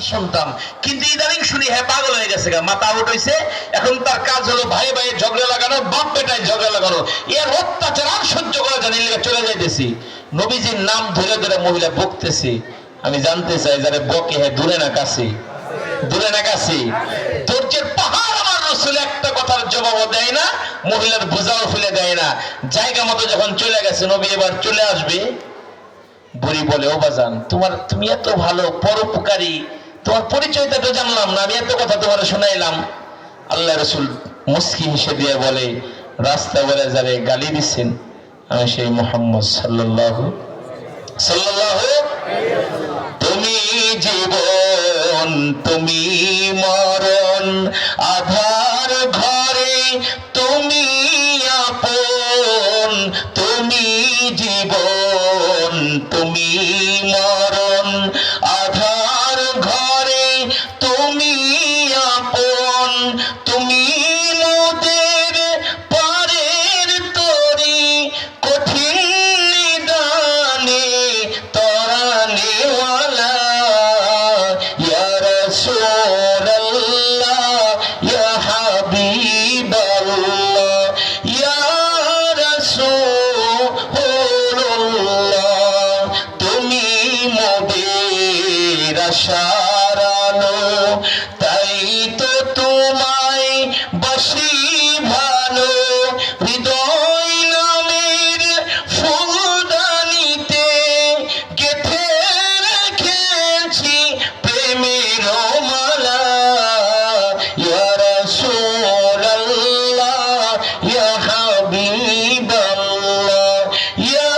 শুনতাম, কিন্তু ইদানিং শুনি হ্যাঁ পাগল হয়ে গেছে, মাথা আউট হইছে। এখন তার কাজ হলো ভাই ভাই ঝগড়া লাগানো, বাপ বেটায় ঝগড়া লাগানো। এর অত্যাচার আর সহ্য করা জানি চলে যাইতেছি। নবীজির নাম ধরে ধরে মহিলা বকতেছে। আমি জানতে চাই যারা বকে হ্যাঁ দূরে না কাছে, দূরে না কাছে। ধৈর্যের পাহাড় আমার রাসূল একটা কথার জবাবও দেয় না, মহিলার বোঝাও ফেলে দেয় না। জায়গা মতো যখন চলে গেছে, নবী এবার চলে আসবে, বুড়ি বলে ও বাজান তুমি এত ভালো পরোপকারী, তোমার পরিচয়টা তো জানলাম না, আমি এত কথা তোমার শোনাইলাম। আল্লাহ রাসূল মুস্কি হেসে দিয়ে বলে, রাস্তা বলে যারে গালি দিচ্ছেন আমি সেই মুহাম্মদ সাল্লাল্লাহু সাল্লাল্লাহু। তুমি জীবন তুমি মরণ, আধার ঘরে তুমি আপন। তুমি জীবন তুমি মরণ, আধার ঘরে তুমি আপন। তুমি মোদের পারের তরি, কঠিন নিদানে তরানেওয়ালা। ইয়া রাসূলুল্লাহ ইয়া হাবিবাল্লাহ ইয়া রাসূলুল্লাহ। তুমি মোদের আশার আলো, তাই তো তোমায় বাসি ভালো। হৃদয় নামের ফুলদানিতে গেঁথে রেখেছি প্রেমের মালা। ইয়া রাসূলুল্লাহ ইয়া হাবিবাল্লাহ ইয়া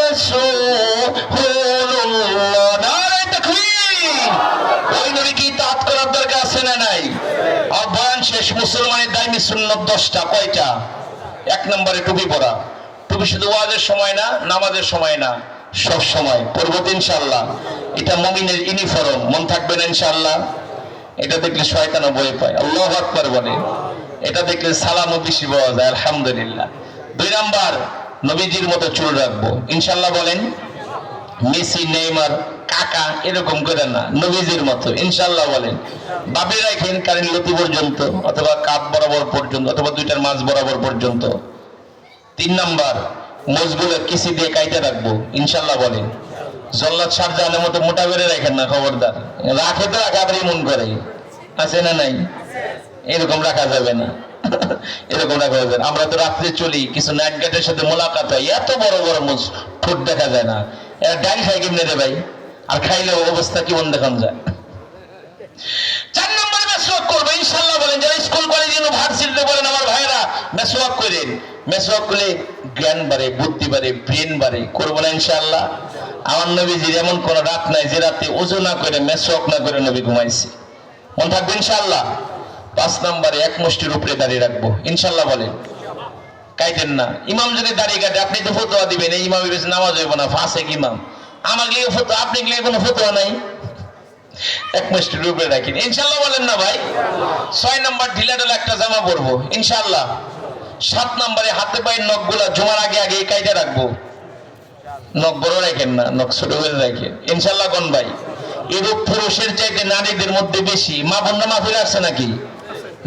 রাসূলুল্লাহ। নারায়ে তাকবীর। ওই নবী কি ইতাআত করার দরকার আছে না নাই? আহ্বান শেষ। মুসলমানের দাইমি সুন্নাত 10টা। কয়টা? 1 নম্বরে টুপি পরা। টুপি শুধু ওয়াজের সময় না, নামাজের সময় না, সব সময় পরবো ইনশাআল্লাহ। এটা মুমিনের ইউনিফর্ম। মন থাকবে না ইনশাআল্লাহ? এটা দেখলে শয়তানও ভয় পায়। আল্লাহু আকবার বলে। এটা দেখলে সালামও বেশি পাওয়া যায়। আলহামদুলিল্লাহ। 2 নাম্বার, নবীজির মতো চুল রাখবো ইনশাআল্লাহ। বলেন মেসি নেইমার কাকা এরকম করে না, নবীজির মতো ইনশাআল্লাহ। বলেন বাবি রাখেন কারেন্ট লতি পর্যন্ত, অথবা কাপ বরাবর পর্যন্ত, অথবা 2টার মাঝ বরাবর পর্যন্ত। 3 নাম্বার, মোজগুলো কিসি দিয়ে কাইতে রাখবো ইনশাআল্লাহ। বলেন জল্লাদ শাহজাহানের মতো মোটা করে রাখেন না, খবরদার। রাখে তো রাখা আবার মন করে, আছে না নাই? এরকম রাখা যাবে না, এরকম রাখা যাবে না। আমরা তো রাত্রে চলি, কিছু নাইট গার্ডের সাথে মোলাকাত হয়, এত বড় বড় মোজ ঠোঁট দেখা যায় না। এরা ডাল খাই কেমনে রে ভাই? আর খাইলে অবস্থা কেমন দেখান যায়। 4 নম্বরে মেসওয়াক করবো ইনশাআল্লাহ। বলেন যারা স্কুল কলেজ ইউনিভার্সিটিতে বলেন আমার ভাইরা মেসওয়াক করেন। মেসওয়াক করলে জ্ঞান বাড়ে, বুদ্ধি বাড়ে, ব্রেন বাড়ে। করবো না ইনশাআল্লাহ? আমার নবীজির এমন কোন রাত নাই যে রাতে ওযু না করে মেসওয়াক না করে নবী ঘুমাইছে। মন থাকবে ইনশাআল্লাহ? 5 নম্বরে এক মুষ্টির উপরে দাঁড়িয়ে রাখবো ইনশাআল্লাহ। বলেন কাইতেন না। ইমাম যদি দাঁড়িয়ে কাটে আপনি তো ফতোয়া দিবেন এই ইমামের বেশি নামাজ হইব না, ফাসেক ইমাম। আমার লিগে ফতোয়া, আপনি লিগে কোনো ফতোয়া নাই। এক মুষ্টির উপরে রাখেন ইনশাআল্লাহ। বলেন না ভাই? 6 নম্বর, ঢিলা ঢালা একটা জামা পরবো ইনশাআল্লাহ। 7 নম্বরে হাতে পায়ের নখগুলা জুমার আগে আগে কাইতে রাখবো। নখ বড় রাখেন না, নখ ছোট করে রাখেন ইনশাআল্লাহ। কোন ভাই? এই রোগ পুরুষের চাইতে নারীদের মধ্যে বেশি। মা বোনরা মাহফিলে আসছে নাকি?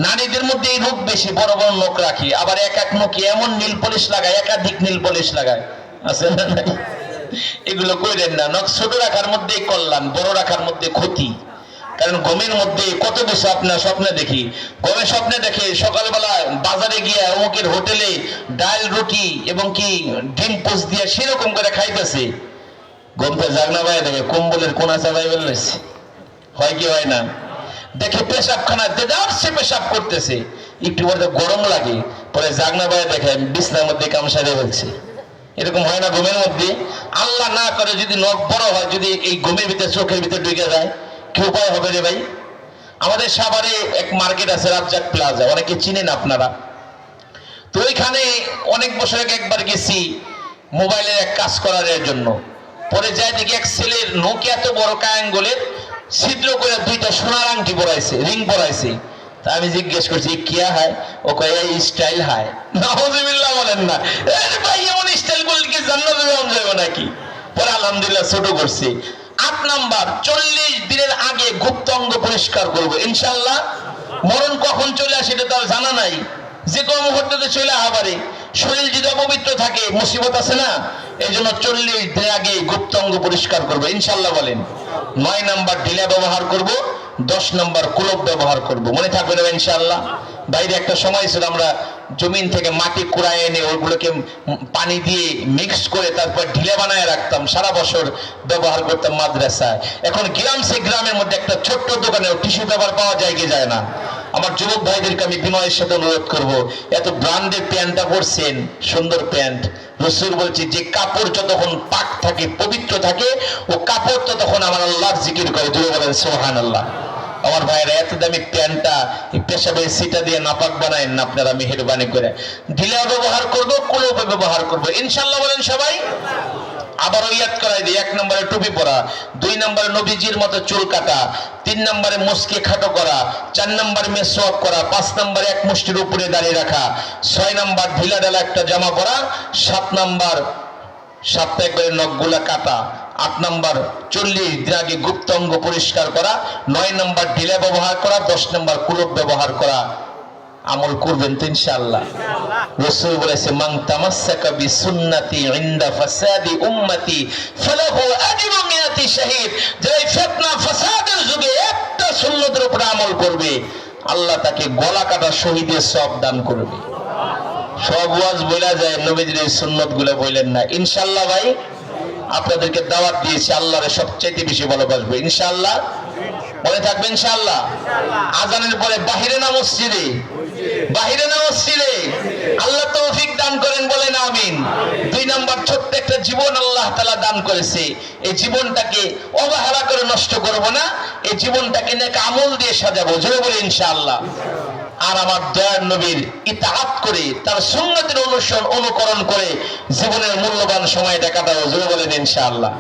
নারীদের মধ্যে এই রোগ বেশি, বড় বড় নখ রাখি। আবার এক এক নখে এমন নীল পলিশ লাগায়, একাধিক নীল পলিশ লাগায়, আছে না নাই? এগুলো কইরেন না। নখ ছোট রাখার মধ্যে কল্যাণ, বড় রাখার মধ্যে ক্ষতি। কারণ গমের মধ্যে কত কিছু আপনার স্বপ্নে দেখি। গমে স্বপ্নে দেখে সকালবেলা বাজারে গিয়ে অমুকের হোটেলে ডাল রুটি এবং কি ডিম পোস্ট দিয়ে সেরকম করে খাইতেছে। গমটা জাগনা ভাই দেখে কম্বলের কোনা চালাই বেরোছে, হয় কি হয় না? দেখে পেশাবখানা দেদারসে পেশাব করতেছে, একটু পরে গরম লাগে, পরে জাগনা ভাই দেখে বিছনার মধ্যে কামসারে ফেলছে। এরকম হয় না ঘুমের মধ্যে? আল্লাহ না করে যদি নখ বড় হয়, যদি এই ঘুমের ভিতরে চোখের ভিতরে ঢুকে যায়, কি উপায় হবে রে ভাই? আমাদের সাভারে এক মার্কেট আছে রাজ্জাক প্লাজা, অনেকে চিনেন আপনারা। তো ওইখানে অনেক বছর আগে একবার গেছি মোবাইলের এক কাজ করার জন্য। পরে যাই দেখি এক ছেলের নখ এত বড় কায়াঙ্গলের ছিদ্র করে 2টা সোনার আংটি পরাইছে, রিং পরাইছে। তা আমি জিজ্ঞেস করছি কিয়া হয়? ও কয় এই স্টাইল হয়। নাউযুবিল্লাহ। বলেন না এই ভাই এমন স্টাইল করলে কি জান্নাতে যাওয়া যাবে নাকি? পরে আলহামদুলিল্লাহ ছোট করছি। 8 নাম্বার, 40 দিনের আগে গুপ্ত পরিষ্কার করব ইনশাআল্লাহ। মরণ কখন চলে আসে এটা তো আর জানা নাই, যে কোনো মুহূর্তে চলে আবারে। শরীর যদি অপবিত্র থাকে মুসিবত আছে না, এই জন্য 40 দিন আগে গুপ্তাঙ্গ পরিষ্কার করবো ইনশাআল্লাহ বলেন। 9 নাম্বার ঢিলা ব্যবহার করব, 10 নাম্বার কুলপ ব্যবহার করব, মনে থাকবে না ইনশাআল্লাহ। বাইরে একটা সময় ছিল আমরা জমিন থেকে মাটি কুড়ায় এনে ওইগুলোকে পানি দিয়ে মিক্স করে তারপর ঢিলে বানায় রাখতাম, সারা বছর ব্যবহার করতাম মাদ্রাসায়। এখন গ্রামের মধ্যে একটা ছোট্ট দোকানে টিস্যু পেপার পাওয়া যায় কি যায় না? আমার যুবক ভাইদেরকে আমি বিনয়ের সাথে অনুরোধ করব, এত ব্র্যান্ডের প্যান্টটা পরছেন, সুন্দর প্যান্ট। রাসূল বলছে যে কাপড় যতক্ষণ পাক থাকে, পবিত্র থাকে, ও কাপড় ততক্ষণ আমার আল্লাহর জিকির করে। জোরে বলেন সুবহানাল্লাহ। আমার ভাইরা এত দামি প্যান্টটা পেশাবের সিটা দিয়ে নাপাক বানায় না আপনারা, মেহেরবানি করে। ঢিলা ব্যবহার করব, কুলুপ ব্যবহার করব ইনশাআল্লাহ বলেন সবাই। আবারও ইয়াদ করাই দিই, 1 নম্বরে টুপি পরা, 2 নম্বরে নবীজির মতো চুল কাটা, 3 নম্বরে মুস্কি খাটো করা, 4 নম্বরে মেসওয়াক করা, 5 নম্বরে এক মুষ্টির উপরে দাঁড়িয়ে রাখা, 6 নম্বর ঢিলা ঢালা একটা জামা পরা, 7 নম্বর সপ্তাহে একবারে নখগুলা কাটা, 8 নম্বর 40 দিন আগে গুপ্তাঙ্গ পরিষ্কার করা, 9 নম্বর ঢিলা ব্যবহার করা, 10 নম্বর কুলুপ ব্যবহার করা। আমল করবেন তো ইনশাআল্লাহ। রাসূল বলেছে মান তামাসসাকা বিসুন্নতি ইনদা ফাসাদি উম্মতি ফালাহু আজরু মিয়াতি শাহীদ। যে ফিতনা ফাসাদের যুগে একটা সুন্নতের উপর আমল করবে, আল্লাহ তাকে গলা কাটা শহীদের সওয়াব দান করবে। সব ওয়াজ বলা যায়, নবীজির এই সুন্নতগুলো বলেন না ইনশাআল্লাহ। ভাই আপনাদেরকে দাওয়াত দিয়েছি, আল্লাহরে সবচেয়ে বেশি ভালোবাসবো ইনশাআল্লাহ, মনে থাকবে ইনশাআল্লাহ। আজানের পরে বাহিরে না মসজিদে? বাহিরে না মসজিদে? আল্লাহ তৌফিক দান করেন বলেন আমিন। 2 নাম্বার ছোট্ট একটা জীবন আল্লাহ তাআলা দান করেছে, এই জীবনটাকে অবহেলা করে নষ্ট করব না, এই জীবনটাকে নেক আমল দিয়ে সাজাবো। জোরে বলে ইনশাআল্লাহ। আর আমার দয়ার নবীর ইতাআত করে, তার সুন্নতের অনুকরণ করে জীবনের মূল্যবান সময়টা কাটাবো। জোরে বলেন ইনশাআল্লাহ।